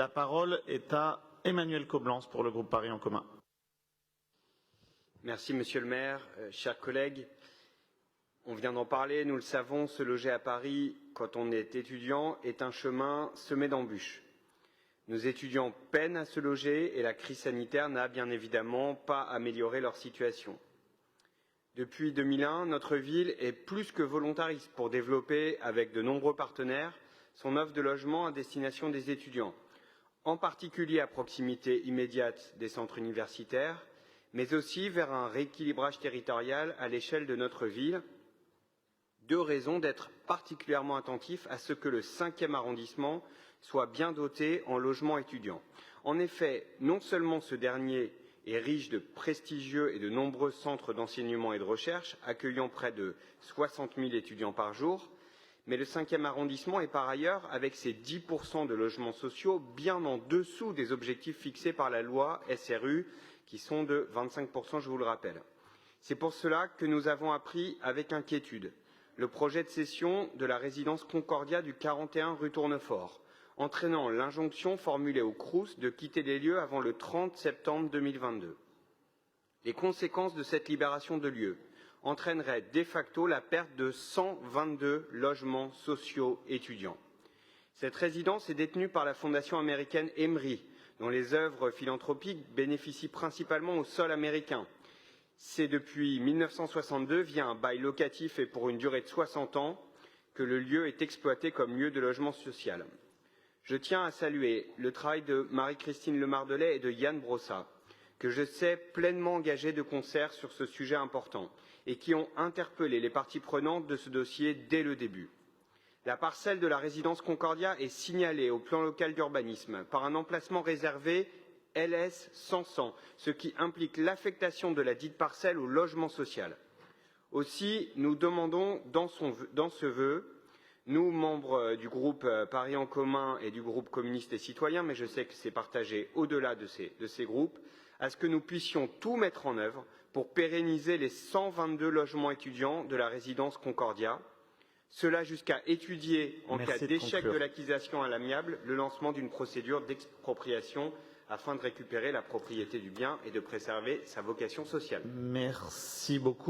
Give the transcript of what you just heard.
La parole est à Emmanuel Coblence pour le groupe Paris en commun. Merci Monsieur le maire, chers collègues. On vient d'en parler, nous le savons, se loger à Paris quand on est étudiant est un chemin semé d'embûches. Nos étudiants peinent à se loger et la crise sanitaire n'a bien évidemment pas amélioré leur situation. Depuis 2001, notre ville est plus que volontariste pour développer, avec de nombreux partenaires, son offre de logement à destination des étudiants, en particulier à proximité immédiate des centres universitaires, mais aussi vers un rééquilibrage territorial à l'échelle de notre ville. Deux raisons d'être particulièrement attentifs à ce que le 5e arrondissement soit bien doté en logements étudiants. En effet, non seulement ce dernier est riche de prestigieux et de nombreux centres d'enseignement et de recherche, accueillant près de 60 000 étudiants par jour, mais le 5e arrondissement est par ailleurs, avec ses 10% de logements sociaux, bien en dessous des objectifs fixés par la loi SRU, qui sont de 25%, je vous le rappelle. C'est pour cela que nous avons appris avec inquiétude le projet de cession de la résidence Concordia du 41 rue Tournefort, entraînant l'injonction formulée au Crous de quitter les lieux avant le 30 septembre 2022. Les conséquences de cette libération de lieux entraîneraient de facto la perte de 122 logements sociaux étudiants. Cette résidence est détenue par la fondation américaine Emory, dont les œuvres philanthropiques bénéficient principalement au sol américain. C'est depuis 1962, via un bail locatif et pour une durée de 60 ans, que le lieu est exploité comme lieu de logement social. Je tiens à saluer le travail de Marie-Christine Lemardelet et de Yann Brossat, que je sais pleinement engagés de concert sur ce sujet important et qui ont interpellé les parties prenantes de ce dossier dès le début. La parcelle de la résidence Concordia est signalée au plan local d'urbanisme par un emplacement réservé LS 100, ce qui implique l'affectation de la dite parcelle au logement social. Aussi, nous demandons dans ce vœu, nous, membres du groupe Paris en commun et du groupe communiste et citoyen, mais je sais que c'est partagé au-delà de ces groupes, à ce que nous puissions tout mettre en œuvre pour pérenniser les 122 logements étudiants de la résidence Concordia, cela jusqu'à étudier, en cas d'échec de l'acquisition à l'amiable, le lancement d'une procédure d'expropriation afin de récupérer la propriété du bien et de préserver sa vocation sociale. Merci beaucoup.